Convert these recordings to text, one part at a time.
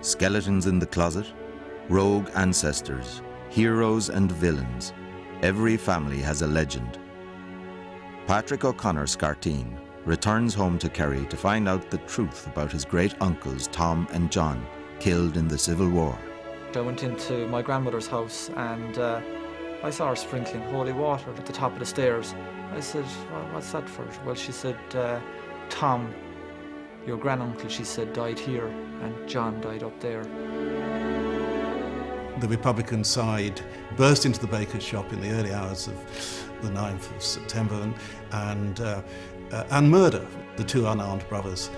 Skeletons in the closet, rogue ancestors, heroes and villains. Every family has a legend. Patrick O'Connor Scarteen returns home to Kerry to find out the truth about his great-uncles Tom and John, killed in the Civil War. I went into my grandmother's house and I saw her sprinkling holy water at the top of the stairs. I said, well, what's that for? Well, she said, Tom, your granduncle, she said, died here, and John died up there. The Republican side burst into the baker's shop in the early hours of the 9th of September and murder the two unarmed brothers.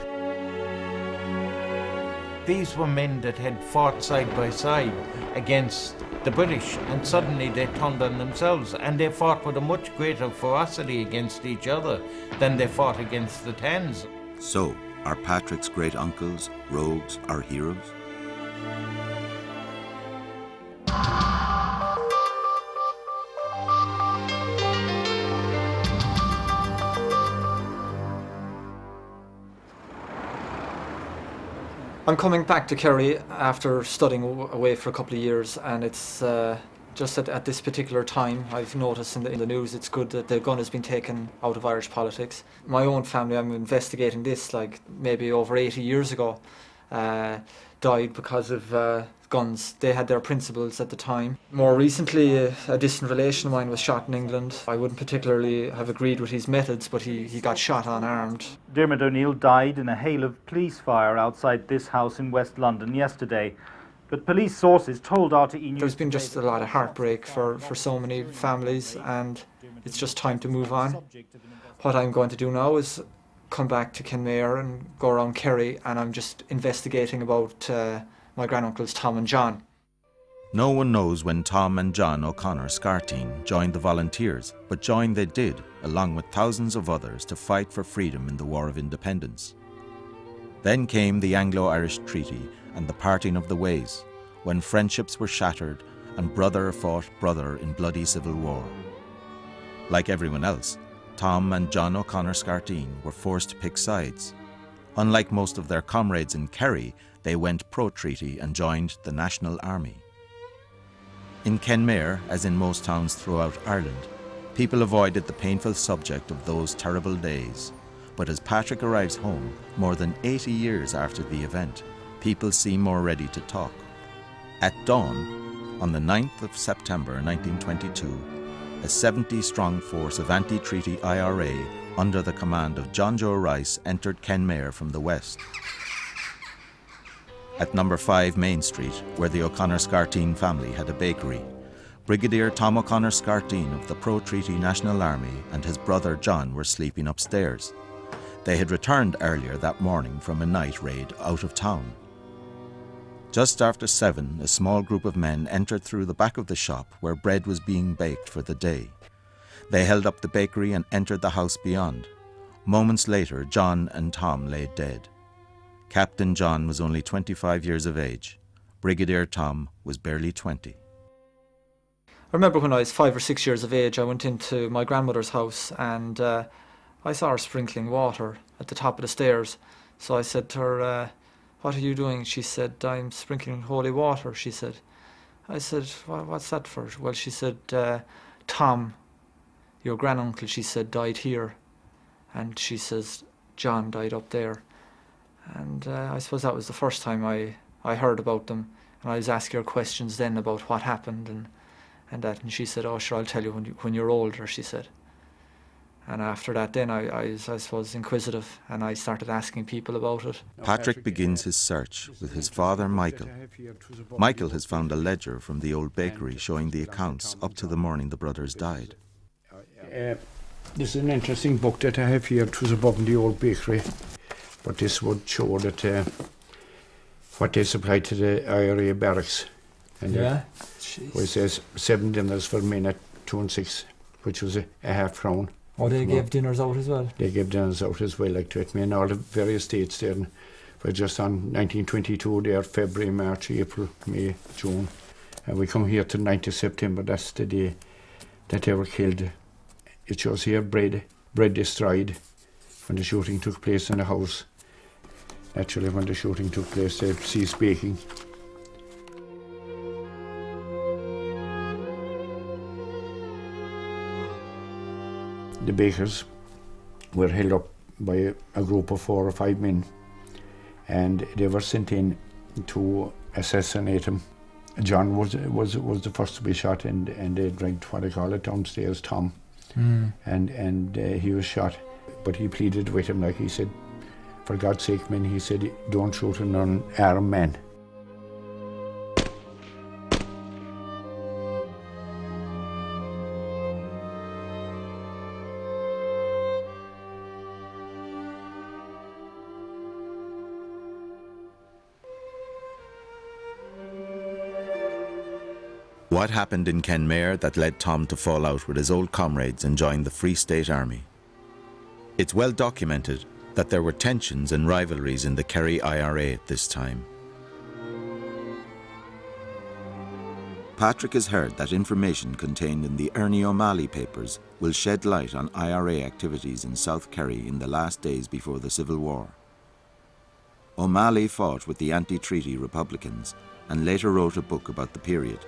These were men that had fought side by side against the British, and suddenly they turned on themselves, and they fought with a much greater ferocity against each other than they fought against the Tens. So, are Patrick's great-uncles rogues or heroes? I'm coming back to Kerry after studying away for a couple of years, and it's just at this particular time I've noticed in the news it's good that the gun has been taken out of Irish politics. My own family, I'm investigating this, like maybe over 80 years ago, died because of guns. They had their principles at the time. More recently, a distant relation of mine was shot in England. I wouldn't particularly have agreed with his methods, but he got shot unarmed. Dermot O'Neill died in a hail of police fire outside this house in West London yesterday. But police sources told RTE News... There's been just a lot of heartbreak for so many families, and it's just time to move on. What I'm going to do now is come back to Kenmare and go around Kerry, and I'm just investigating about my granduncles Tom and John. No one knows when Tom and John O'Connor Scarteen joined the Volunteers, but join they did, along with thousands of others, to fight for freedom in the War of Independence. Then came the Anglo-Irish Treaty and the parting of the ways, when friendships were shattered and brother fought brother in bloody civil war. Like everyone else, Tom and John O'Connor Scarteen were forced to pick sides. Unlike most of their comrades in Kerry, they went pro-treaty and joined the National Army. In Kenmare, as in most towns throughout Ireland, people avoided the painful subject of those terrible days. But as Patrick arrives home, more than 80 years after the event, people seem more ready to talk. At dawn, on the 9th of September 1922, a 70-strong force of anti-treaty IRA under the command of John Joe Rice entered Kenmare from the west. At number 5 Main Street, where the O'Connor Scarteen family had a bakery, Brigadier Tom O'Connor Scarteen of the pro-treaty National Army and his brother John were sleeping upstairs. They had returned earlier that morning from a night raid out of town. Just after 7, a small group of men entered through the back of the shop where bread was being baked for the day. They held up the bakery and entered the house beyond. Moments later, John and Tom lay dead. Captain John was only 25 years of age. Brigadier Tom was barely 20. I remember when I was 5 or 6 years of age, I went into my grandmother's house and I saw her sprinkling water at the top of the stairs. So I said to her, what are you doing? She said, I'm sprinkling holy water, she said. I said, what's that for? Well, she said, Tom, your granduncle, she said, died here. And she says, John died up there. And I suppose that was the first time I heard about them. And I was asking her questions then about what happened and that. And she said, oh, sure, I'll tell you when you're older, she said. And after that then I was, I suppose, inquisitive, and I started asking people about it. Patrick begins his search with his father Michael. Michael has found a ledger from the old bakery showing the accounts up to the morning the brothers died. This is an interesting book that I have here. It was above in the old bakery. But this would show that what they supplied to the IRA barracks. And yeah. It says 7 dinners for men at 2 and 6, which was a half crown. Oh, they gave dinners out as well? They gave dinners out as well, like to me, and all the various dates there. We're just on 1922 there, February, March, April, May, June. And we come here to 9th of September, that's the day that they were killed. It shows here bread destroyed when the shooting took place in the house. Actually, when the shooting took place, they ceased baking. The bakers were held up by a group of 4 or 5 men, and they were sent in to assassinate him. John was the first to be shot, and they dragged what they call it downstairs, Tom, and he was shot. But he pleaded with him, like he said, for God's sake, men, he said, don't shoot an unarmed man. What happened in Kenmare that led Tom to fall out with his old comrades and join the Free State Army? It's well documented that there were tensions and rivalries in the Kerry IRA at this time. Patrick has heard that information contained in the Ernie O'Malley papers will shed light on IRA activities in South Kerry in the last days before the Civil War. O'Malley fought with the anti-treaty Republicans and later wrote a book about the period.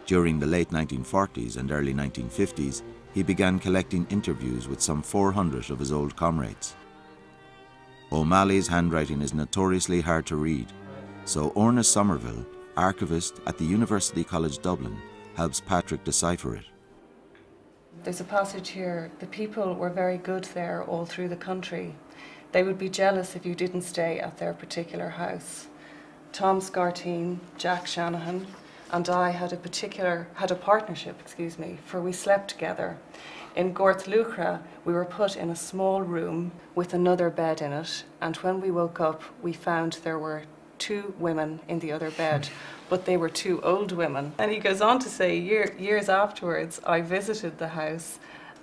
During the late 1940s and early 1950s, he began collecting interviews with some 400 of his old comrades. O'Malley's handwriting is notoriously hard to read, so Orna Somerville, archivist at the University College Dublin, helps Patrick decipher it. There's a passage here, the people were very good there all through the country. They would be jealous if you didn't stay at their particular house. Tom Scarteen, Jack Shanahan, and I had a partnership, for we slept together. In Gorth Lucra, we were put in a small room with another bed in it, and when we woke up, we found there were 2 women in the other bed, but they were 2 old women. And he goes on to say, years afterwards, I visited the house,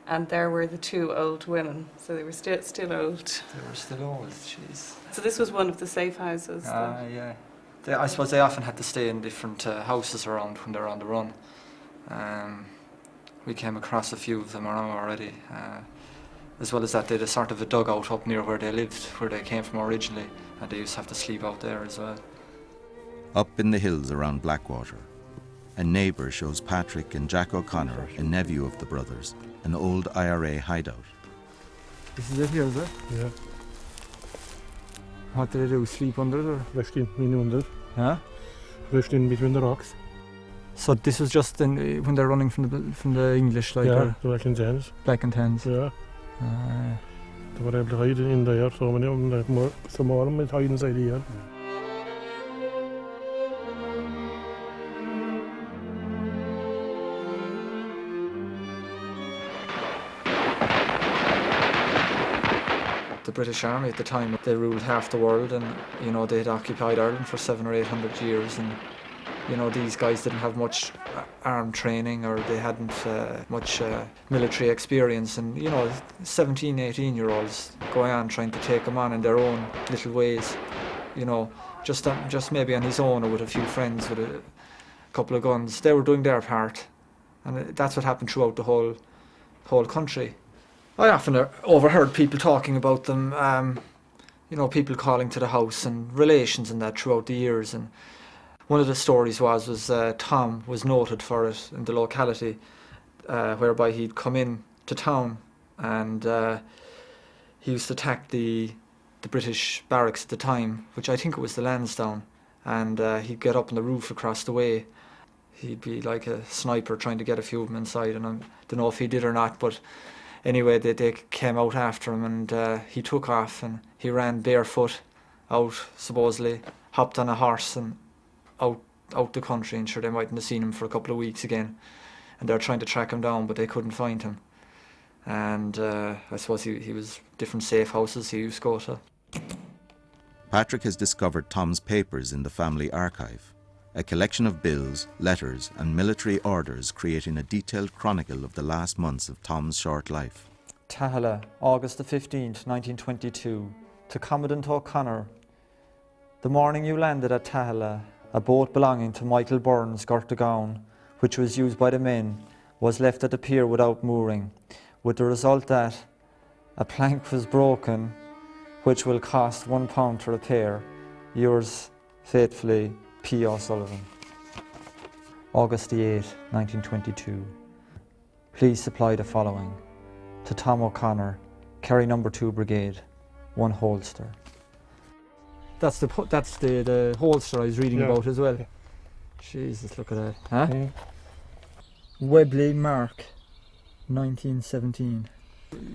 and there were the 2 old women, so they were still old. They were still old, jeez. So this was one of the safe houses? Yeah. I suppose they often had to stay in different houses around when they were on the run. We came across a few of them around already. As well as that, they had a sort of a dugout up near where they lived, where they came from originally, and they used to have to sleep out there as well. Up in the hills around Blackwater, a neighbour shows Patrick and Jack O'Connor, a nephew of the brothers, an old IRA hideout. This is it here, is it? Yeah. What did they do, sleep under it or? Rest in under. Huh? Rest in between the rocks. So this was just when they're running from the English, like? Yeah, the Black and Tans. Black and Tans. Yeah. They were able to hide in there, so many of them, some more of them would hide inside here. The British Army at the time, they ruled half the world, and they had occupied Ireland for 700 or 800 years, and these guys didn't have much armed training, or they hadn't much military experience, and 17, 18-year-olds going on trying to take them on in their own little ways, just maybe on his own or with a few friends with a couple of guns. They were doing their part, and that's what happened throughout the whole country. I often overheard people talking about them, people calling to the house and relations and that throughout the years. And one of the stories was Tom was noted for it in the locality, whereby he'd come in to town and he used to attack the British barracks at the time, which I think it was the Lansdowne, and he'd get up on the roof across the way. He'd be like a sniper trying to get a few of them inside, and I don't know if he did or not, but anyway, they came out after him, and he took off, and he ran barefoot out, supposedly, hopped on a horse and out the country, and sure they mightn't have seen him for a couple of weeks again. And they're trying to track him down, but they couldn't find him. And I suppose he was different safe houses he used to go to. Patrick has discovered Tom's papers in the family archive, a collection of bills, letters and military orders creating a detailed chronicle of the last months of Tom's short life. Tahala, August the 15th, 1922. To Commandant O'Connor. The morning you landed at Tahala, a boat belonging to Michael Burns, Gortagown, which was used by the men, was left at the pier without mooring, with the result that a plank was broken which will cost £1 to repair. Yours faithfully, P. O'Sullivan. August the 8th, 1922. Please supply the following. To Tom O'Connor, Kerry No. 2 Brigade, 1 holster. That's the holster I was reading about as well. Yeah. Jesus, look at that. Huh? Webley Mark, 1917.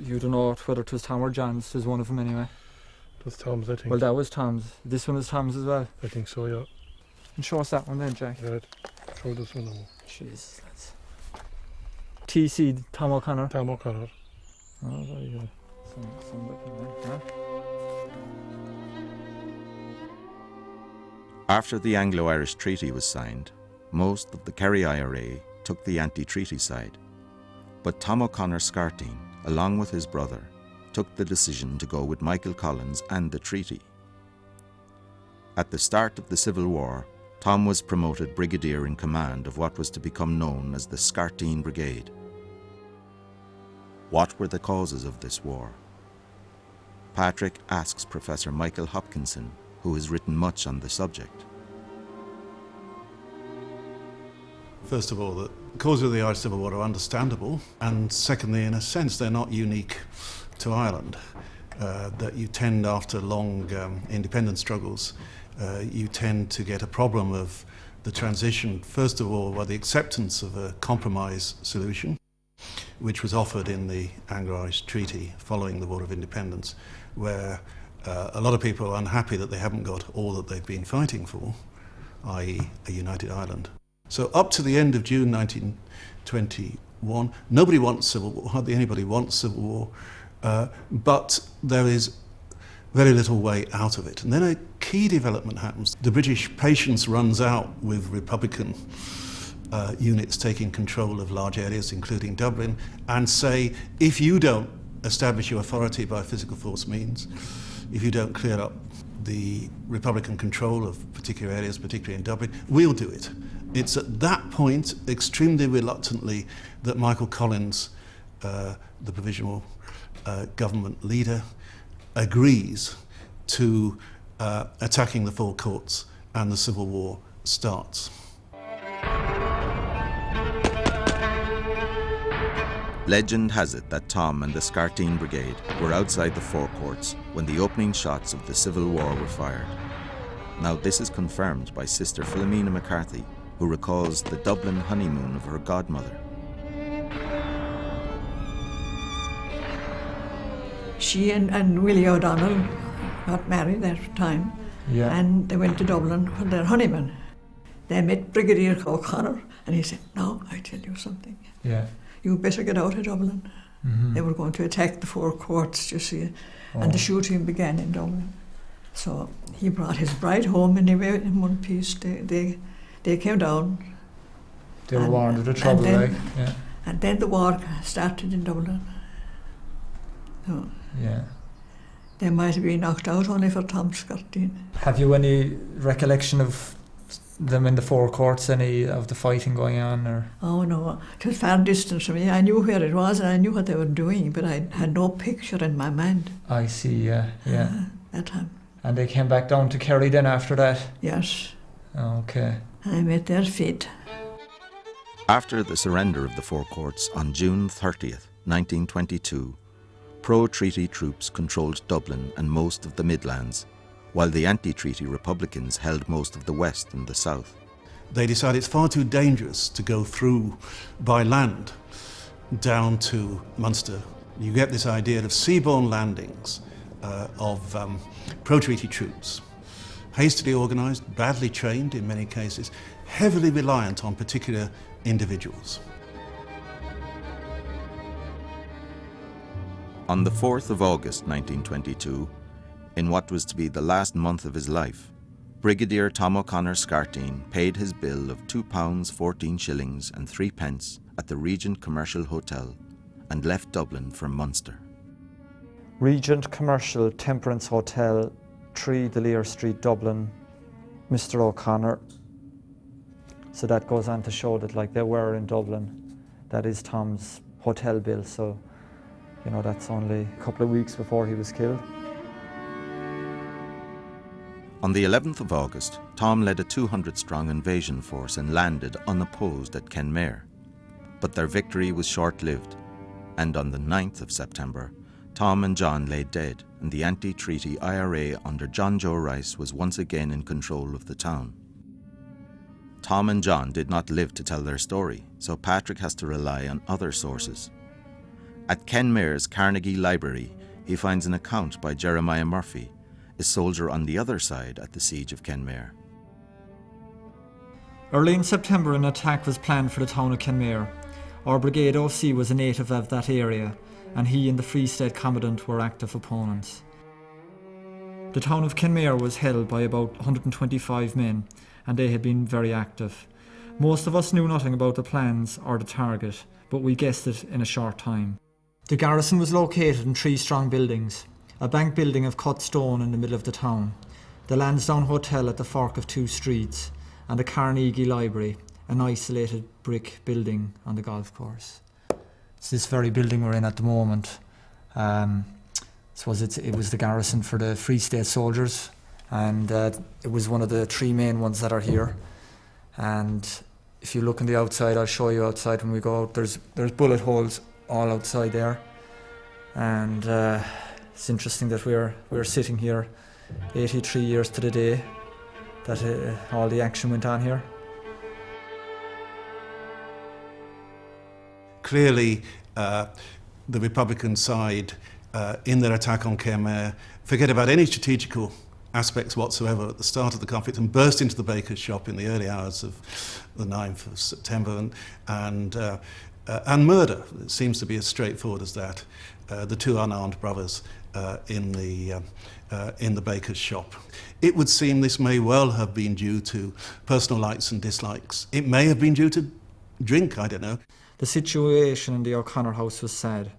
You don't know whether it was Tom or John's. It was one of them anyway. It was Tom's, I think. Well, that was Tom's. This one was Tom's as well. I think so, yeah. And show us that one then, Jack. Right. Throw this one over. Jesus, lads. TC, Tom O'Connor. Tom O'Connor. Oh, very good. Some looking there, huh? After the Anglo-Irish Treaty was signed, most of the Kerry IRA took the anti-treaty side. But Tom O'Connor Scarteen, along with his brother, took the decision to go with Michael Collins and the treaty. At the start of the Civil War, Tom was promoted brigadier in command of what was to become known as the Scarteen Brigade. What were the causes of this war? Patrick asks Professor Michael Hopkinson, who has written much on the subject. First of all, the causes of the Irish Civil War are understandable, and secondly, in a sense, they're not unique to Ireland. That you tend, after long independence struggles, you tend to get a problem of the transition, first of all, by the acceptance of a compromise solution, which was offered in the Anglo-Irish Treaty following the War of Independence, where a lot of people are unhappy that they haven't got all that they've been fighting for, i.e. a united Ireland. So up to the end of June 1921, nobody wants civil war, hardly anybody wants civil war, but there is very little way out of it. And then a key development happens. The British patience runs out with Republican units taking control of large areas, including Dublin, and say, if you don't establish your authority by physical force means, if you don't clear up the Republican control of particular areas, particularly in Dublin, we'll do it. It's at that point, extremely reluctantly, that Michael Collins, the provisional government leader, agrees to attacking the four courts, and the Civil War starts. Legend has it that Tom and the Scarteen Brigade were outside the four courts when the opening shots of the Civil War were fired. Now this is confirmed by Sister Philomena McCarthy, who recalls the Dublin honeymoon of her godmother. She and Willie O'Donnell got married at the time, and they went to Dublin for their honeymoon. They met Brigadier O'Connor, and he said, "Now, I tell you something. You better get out of Dublin." They were going to attack the four courts, you see, and the shooting began in Dublin. So he brought his bride home anyway in one piece. They came down. They were warned of the trouble, And then the war started in Dublin. So they might have been knocked out only for Tom Scarteen. Have you any recollection of them in the four courts, any of the fighting going on? Or? Oh no, it was far distant from me. I knew where it was and I knew what they were doing, but I had no picture in my mind. I see, that time. And they came back down to Kerry then after that? Yes. Okay. I met their feet. After the surrender of the four courts on June 30th, 1922, pro-treaty troops controlled Dublin and most of the Midlands, while the anti-treaty Republicans held most of the West and the South. They decided it's far too dangerous to go through by land down to Munster. You get this idea of seaborne landings of pro-treaty troops, hastily organised, badly trained in many cases, heavily reliant on particular individuals. On the 4th of August 1922, in what was to be the last month of his life, Brigadier Tom O'Connor Scarteen paid his bill of £2 14 shillings and 3 pence at the Regent Commercial Hotel and left Dublin for Munster. Regent Commercial Temperance Hotel, 3 D'Lear Street, Dublin, Mr. O'Connor. So that goes on to show that like they were in Dublin. That is Tom's hotel bill, so you know that's only a couple of weeks before he was killed. On the 11th of August, Tom led a 200-strong invasion force and landed unopposed at Kenmare. But their victory was short-lived, and on the 9th of September, Tom and John lay dead, and the anti-treaty IRA under John Joe Rice was once again in control of the town. Tom and John did not live to tell their story, so Patrick has to rely on other sources. At Kenmare's Carnegie Library, he finds an account by Jeremiah Murphy, a soldier on the other side at the siege of Kenmare. Early in September, an attack was planned for the town of Kenmare. Our brigade OC was a native of that area, and he and the Free State Commandant were active opponents. The town of Kenmare was held by about 125 men, and they had been very active. Most of us knew nothing about the plans or the target, but we guessed it in a short time. The garrison was located in 3 strong buildings: a bank building of cut stone in the middle of the town, the Lansdowne Hotel at the fork of 2 streets, and the Carnegie Library, an isolated brick building on the golf course. It's this very building we're in at the moment. I suppose it was the garrison for the Free State soldiers, and it was one of the 3 main ones that are here. And if you look on the outside, I'll show you outside when we go out, there's bullet holes all outside there. And it's interesting that we're sitting here 83 years to the day that all the action went on here. Clearly, the Republican side, in their attack on Kenmare, forget about any strategical aspects whatsoever at the start of the conflict and burst into the baker's shop in the early hours of the 9th of September and murder. It seems to be as straightforward as that. The 2 unarmed brothers in the baker's shop. It would seem this may well have been due to personal likes and dislikes. It may have been due to drink, I don't know. The situation in the O'Connor house was sad,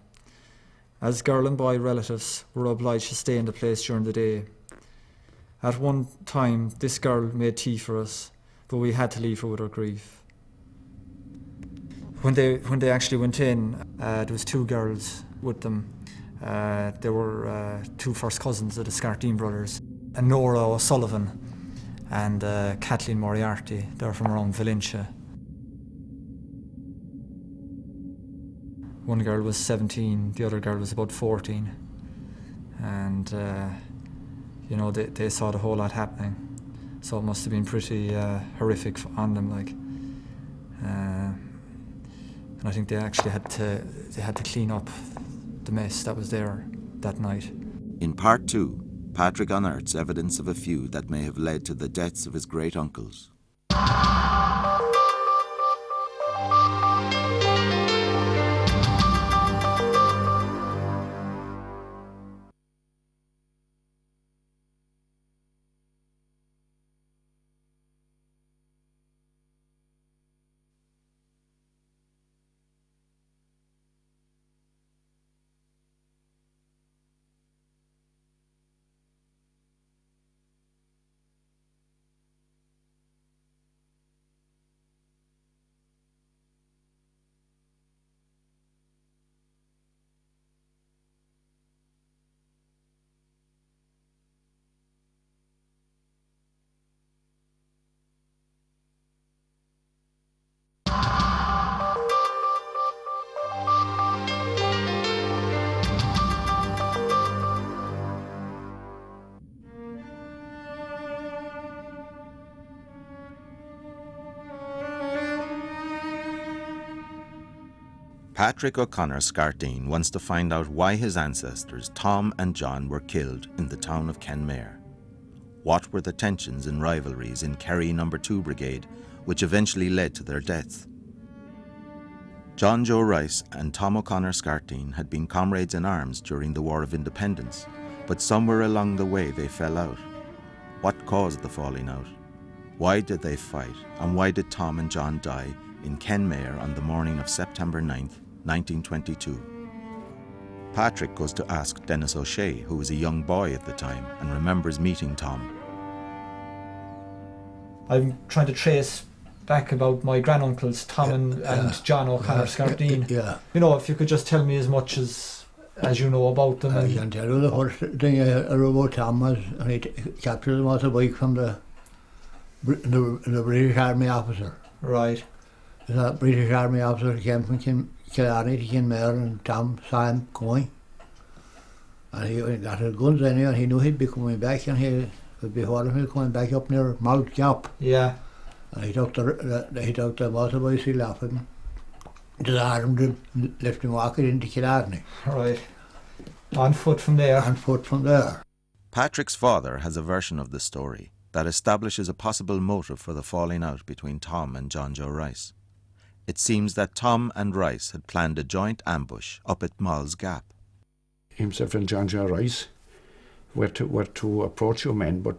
as girl and boy relatives were obliged to stay in the place during the day. At one time, this girl made tea for us, but we had to leave her with her grief. When they actually went in, there was 2 girls with them. There were 2 first cousins of the Scarteen brothers, and Nora O'Sullivan and Kathleen Moriarty. They're from around Valencia. One girl was 17, the other girl was about 14. And, they saw the whole lot happening. So it must have been pretty horrific on them, like. And I think they actually had to clean up the mess that was there that night. In part 2, Patrick unearths evidence of a feud that may have led to the deaths of his great-uncles. Patrick O'Connor Scarteen wants to find out why his ancestors Tom and John were killed in the town of Kenmare. What were the tensions and rivalries in Kerry No. 2 Brigade which eventually led to their deaths? John Joe Rice and Tom O'Connor Scarteen had been comrades in arms during the War of Independence, but somewhere along the way they fell out. What caused the falling out? Why did they fight, and why did Tom and John die in Kenmare on the morning of September 9th, 1922. Patrick goes to ask Dennis O'Shea, who was a young boy at the time and remembers meeting Tom. I'm trying to trace back about my granduncles, Tom and John O'Connor Scarteen. Yeah. You know, if you could just tell me as much as as you know about them? I can tell you the first thing I wrote about Tom was when he captured the motorbike from the British Army officer. Right. The British Army officer came from Killarney to Kinmare, and Tom saw him coming. And he got his guns in here, and he knew he'd be coming back, and he would be holding him coming back up near Mount Gap. Yeah. And he took the motorbike off him, disarmed him, left him walking into Killarney. Right. On foot from there. On foot from there. Patrick's father has a version of the story that establishes a possible motive for the falling out between Tom and John Joe Rice. It seems that Tom and Rice had planned a joint ambush up at Moll's Gap. Himself and John Joe Rice were to approach your men, but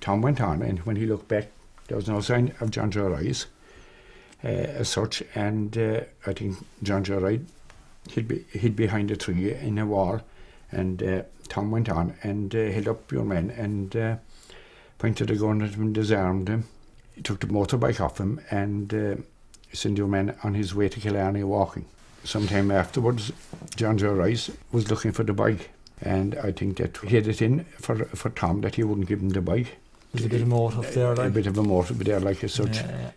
Tom went on, and when he looked back, there was no sign of John Joe Rice as such, and I think John Joe Rice hid behind a tree in a wall, and Tom went on and held up your men and pointed a gun at him and disarmed him. He took the motorbike off him and sent your man on his way to Killarney walking. Sometime afterwards, John Joe Rice was looking for the bike, and I think that he had it in for Tom that he wouldn't give him the bike. There's a bit of motive there, like. A bit of a motive there, like as such. Yeah.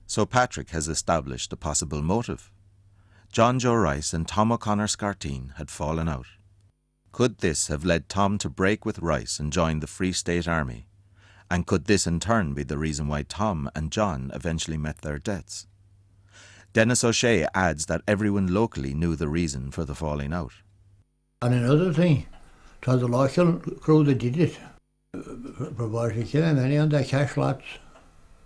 So Patrick has established a possible motive. John Joe Rice and Tom O'Connor Scarteen had fallen out. Could this have led Tom to break with Rice and join the Free State Army? And could this in turn be the reason why Tom and John eventually met their deaths? Dennis O'Shea adds that everyone locally knew the reason for the falling out. And another thing, it was the local crew that did it. Probably killing many on their cash lots.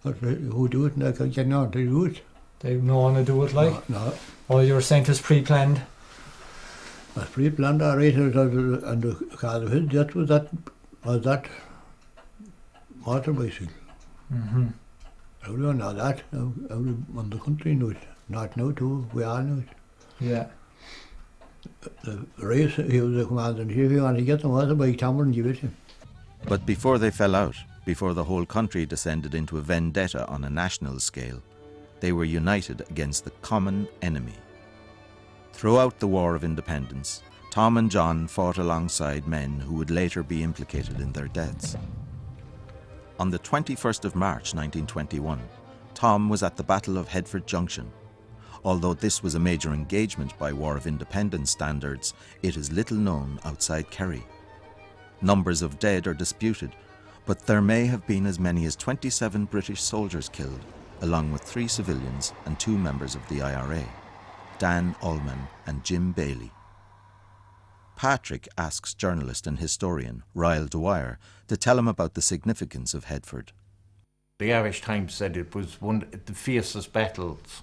But who do it, and they can get on to do it. They've no one to do it, like? No. Oh, you were saying it was pre-planned? It was pre-planned, all right, and the cause of his death was that motorbicycle. Mm-hmm. Everyone know that. Everyone in the country knew it. Not now too, we all knew it. Yeah. The race, he was the commander-in-chief, he wanted to get the motorbike, Tom wouldn't give it to him. But before they fell out, before the whole country descended into a vendetta on a national scale, they were united against the common enemy. Throughout the War of Independence, Tom and John fought alongside men who would later be implicated in their deaths. On the 21st of March 1921, Tom was at the Battle of Headford Junction. Although this was a major engagement by War of Independence standards, it is little known outside Kerry. Numbers of dead are disputed, but there may have been as many as 27 British soldiers killed, along with 3 civilians and 2 members of the IRA, Dan Ullman and Jim Bailey. Patrick asks journalist and historian Ryle Dwyer to tell him about the significance of Headford. The Irish Times said it was one of the fiercest battles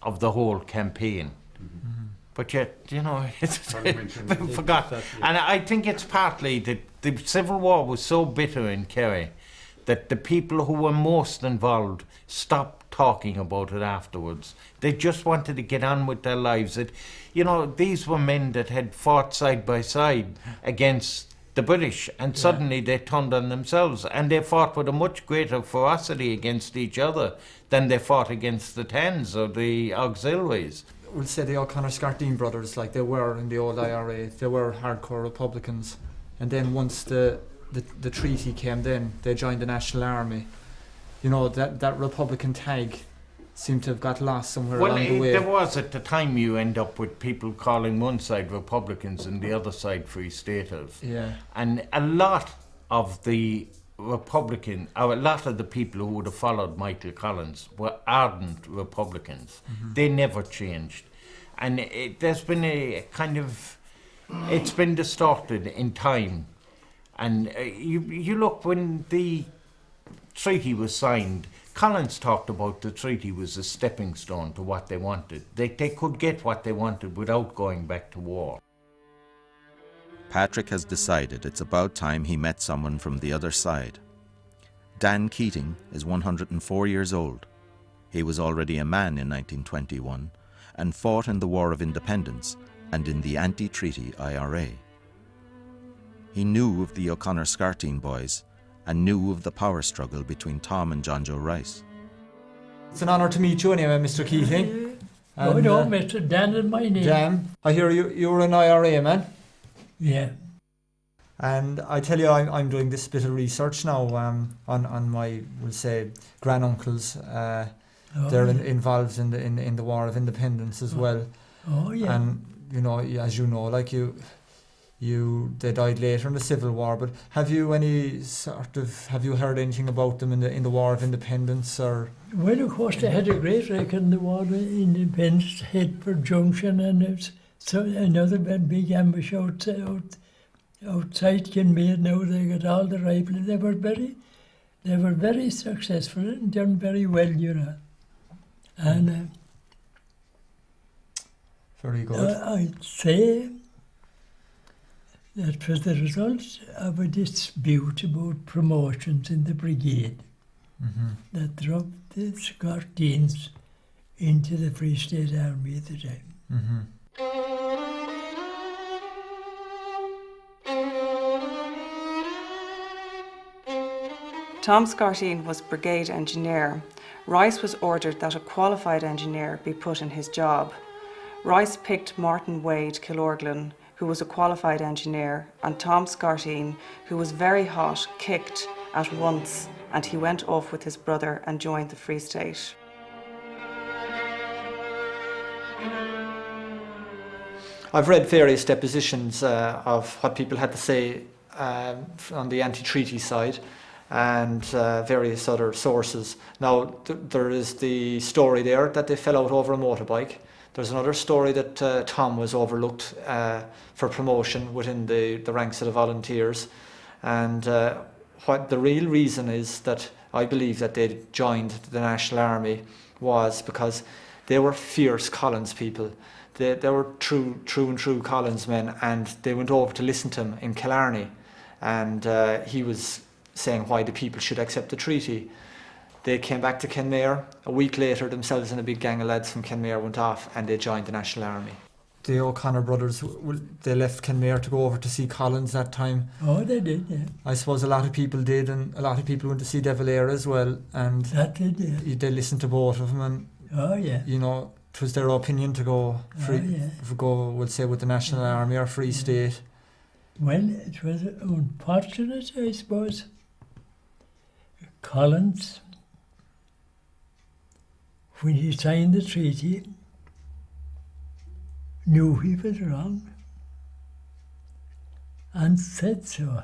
of the whole campaign. Mm-hmm. But yet, you know, it's forgot. And I think it's partly that the Civil War was so bitter in Kerry that the people who were most involved stopped talking about it afterwards. They just wanted to get on with their lives. You know, these were men that had fought side by side against the British, and suddenly they turned on themselves, and they fought with a much greater ferocity against each other than they fought against the Tens or the auxiliaries. We'll say the O'Connor Scarteen brothers, like they were in the old IRA, they were hardcore Republicans. And then once the treaty came, then they joined the National Army. You know, that Republican tag seemed to have got lost somewhere along the way. There was at the time you end up with people calling one side Republicans and the other side Free Staters. Yeah. And a lot of the Republican, or a lot of the people who would have followed Michael Collins were ardent Republicans. Mm-hmm. They never changed. And there's been a kind of, it's been distorted in time. And you look, when the treaty was signed, Collins talked about the treaty was a stepping stone to what they wanted. They could get what they wanted without going back to war. Patrick has decided it's about time he met someone from the other side. Dan Keating is 104 years old. He was already a man in 1921 and fought in the War of Independence and in the anti-treaty IRA. He knew of the O'Connor Scarteen boys and knew of the power struggle between Tom and John Joe Rice. It's an honour to meet you anyway, Mr. Keating. And, oh no, Mr. Dan is my name. Dan, I hear you were an IRA man. Yeah. And I tell you, I'm doing this bit of research now on my, we'll say, granduncles. They're involved in the War of Independence as well. Oh yeah. And you know, as you know, like they died later in the Civil War. But have you heard anything about them in the War of Independence or? Well, of course, they had a great record in the War of Independence, Headford Junction, and it's another big ambush outside Kinmare. Now they got all the rifles. They were very successful and done very well, you know. And very good. I'd say that was the result of a dispute about promotions in the brigade that dropped the Scarteens into the Free State Army at the time. Tom Scarteen was brigade engineer. Rice was ordered that a qualified engineer be put in his job. Rice picked Martin Wade Kilorglin, who was a qualified engineer, and Tom Scarteen, who was very hot, kicked at once, and he went off with his brother and joined the Free State. I've read various depositions of what people had to say on the anti-treaty side, and various other sources. Now, there is the story there that they fell out over a motorbike. There's another story that Tom was overlooked for promotion within the ranks of the volunteers. And what the real reason is that I believe that they joined the National Army was because they were fierce Collins people. They were true Collins men, and they went over to listen to him in Killarney. And he was saying why the people should accept the treaty. They came back to Kenmare. A week later, themselves and a big gang of lads from Kenmare went off and they joined the National Army. The O'Connor brothers, they left Kenmare to go over to see Collins that time. Oh, they did, yeah. I suppose a lot of people did, and a lot of people went to see De Valera as well. And that did, yeah. They listened to both of them, and oh, yeah. You know, it was their opinion to go we'll say, with the National Army or Free State. Well, it was unfortunate, I suppose. Collins, when he signed the treaty, knew he was wrong and said so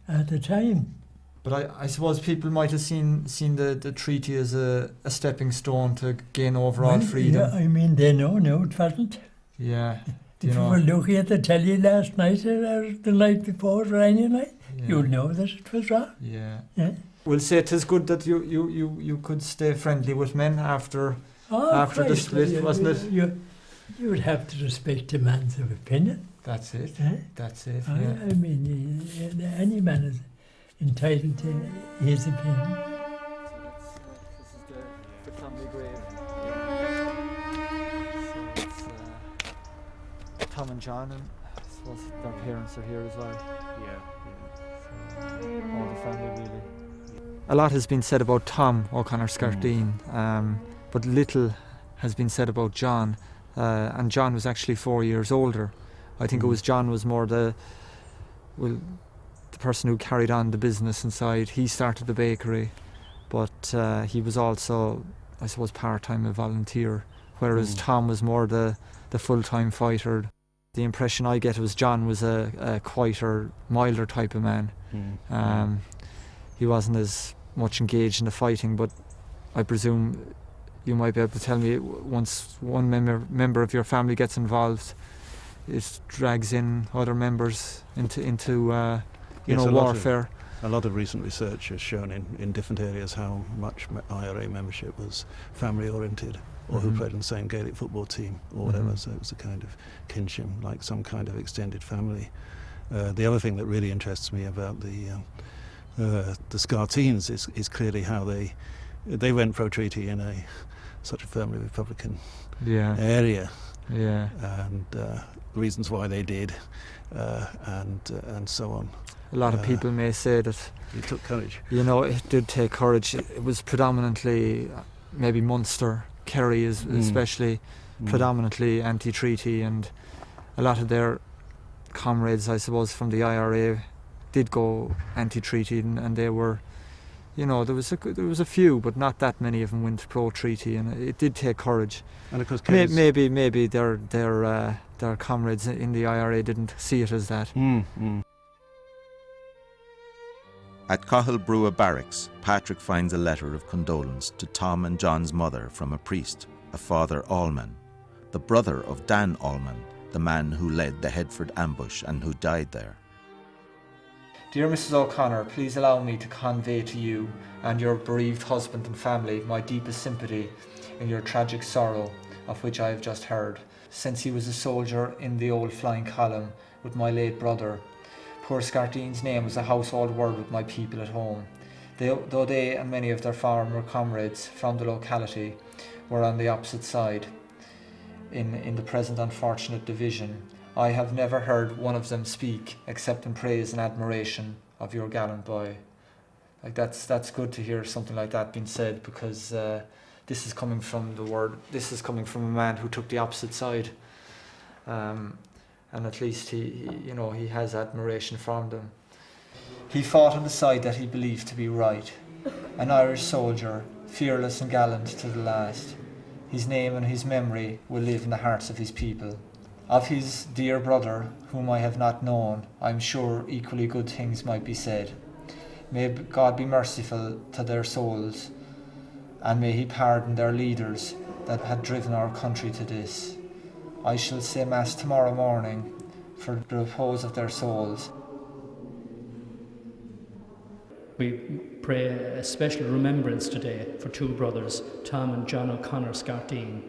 at the time. But I suppose people might have seen the treaty as a stepping stone to gain overall freedom. Yeah, I mean, they know now it wasn't. Yeah. If you were looking at the telly last night or the night before or any night, you'll know that it was wrong. Yeah. Yeah. We'll say it is good that you could stay friendly with men after the split, wasn't it? You would have to respect a man's opinion. That's it. That's it. I mean, any man is entitled to his opinion. This is the family grave. So it's Tom and John, and I suppose their parents are here as well. So all the family really. A lot has been said about Tom O'Connor Scarteen, but little has been said about John. And John was actually 4 years older. I think John was more the person who carried on the business inside. He started the bakery, but he was also, I suppose, part-time a volunteer, whereas Tom was more the full-time fighter. The impression I get was John was a quieter, milder type of man. He wasn't as much engaged in the fighting, but I presume you might be able to tell me, once one member of your family gets involved, it drags in other members into warfare. A lot of recent research has shown in different areas how much IRA membership was family oriented, or who played in the same Gaelic football team or whatever. So it was a kind of kinship, like some kind of extended family. The other thing that really interests me about the Scarteens is clearly how they went pro-treaty in such a firmly Republican area, and reasons why they did, and so on. A lot of people may say that it took courage. You know, it did take courage. It was predominantly maybe Munster Kerry is especially predominantly anti-treaty, and a lot of their comrades, I suppose, from the IRA did go anti-treaty, and they were, you know, there was a few, but not that many of them went pro-treaty, and it did take courage. And of course, maybe their comrades in the IRA didn't see it as that. At Cahill Brua Barracks, Patrick finds a letter of condolence to Tom and John's mother from a priest, a Father Allman, the brother of Dan Allman, the man who led the Headford ambush and who died there. Dear Mrs. O'Connor, please allow me to convey to you and your bereaved husband and family my deepest sympathy in your tragic sorrow, of which I have just heard, since he was a soldier in the old flying column with my late brother. Poor Scarteen's name was a household word with my people at home. Though they and many of their former comrades from the locality were on the opposite side in the present unfortunate division, I have never heard one of them speak except in praise and admiration of your gallant boy. Like that's good to hear something like that being said, because this is coming from a man who took the opposite side, and at least he has admiration from them. He fought on the side that he believed to be right, an Irish soldier, fearless and gallant to the last. His name and his memory will live in the hearts of his people. Of his dear brother, whom I have not known, I am sure equally good things might be said. May God be merciful to their souls, and may he pardon their leaders that had driven our country to this. I shall say Mass tomorrow morning for the repose of their souls. We pray a special remembrance today for two brothers, Tom and John O'Connor Scarteen,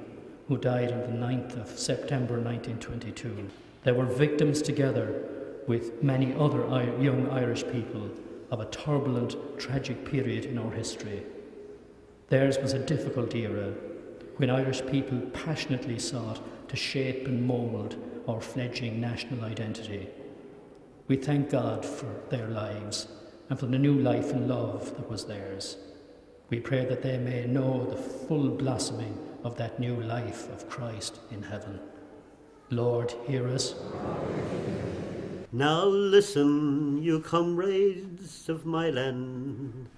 who died on the 9th of September 1922. They were victims together with many other young Irish people of a turbulent, tragic period in our history. Theirs was a difficult era when Irish people passionately sought to shape and mould our fledgling national identity. We thank God for their lives and for the new life and love that was theirs. We pray that they may know the full blossoming of that new life of Christ in heaven. Lord, hear us. Now listen, you comrades of my land,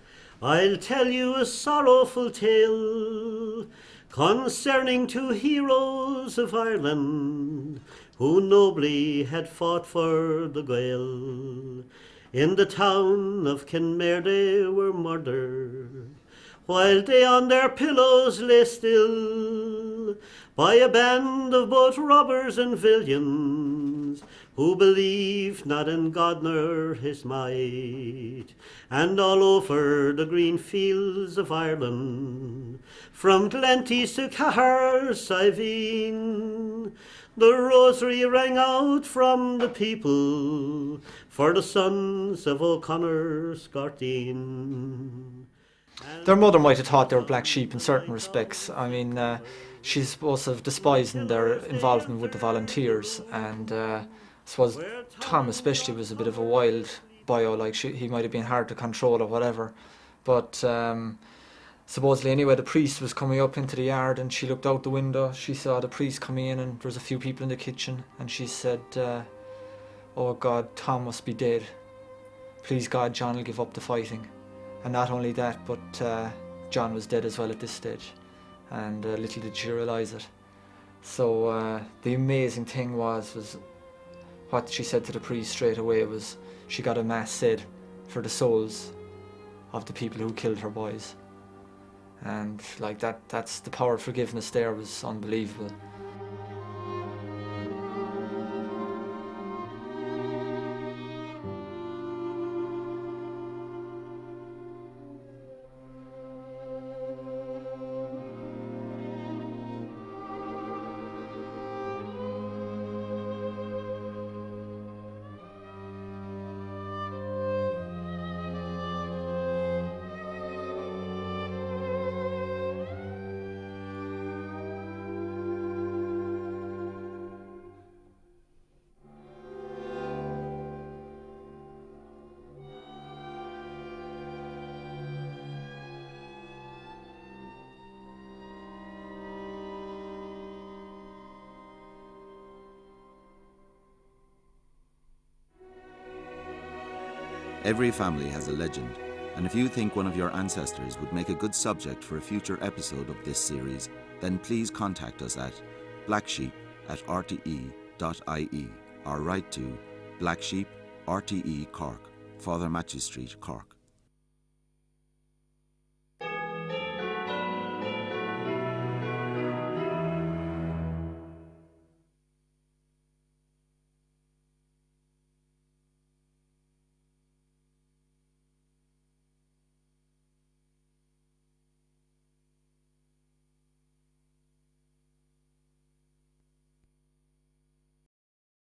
I'll tell you a sorrowful tale concerning two heroes of Ireland who nobly had fought for the Gael. In the town of Kenmare they were murdered, while they on their pillows lay still, by a band of both robbers and villains, who believed not in God nor his might. And all over the green fields of Ireland, from Glenties to Cahersiveen, the rosary rang out from the people for the sons of O'Connor Scarteen. Their mother might have thought they were black sheep in certain respects. I mean, she's supposed to have despised their involvement with the volunteers, and I suppose Tom especially was a bit of a wild boyo, like he might have been hard to control or whatever. But supposedly anyway, the priest was coming up into the yard, and she looked out the window, she saw the priest coming in, and there was a few people in the kitchen, and she said, oh God, Tom must be dead. Please God, John will give up the fighting. And not only that, but John was dead as well at this stage, and little did she realise it. So the amazing thing was what she said to the priest straight away was she got a mass said for the souls of the people who killed her boys. And like that's the power of forgiveness there was unbelievable. Every family has a legend, and if you think one of your ancestors would make a good subject for a future episode of this series, then please contact us at blacksheep@rte.ie or write to Black Sheep, RTE Cork, Father Matthew Street, Cork.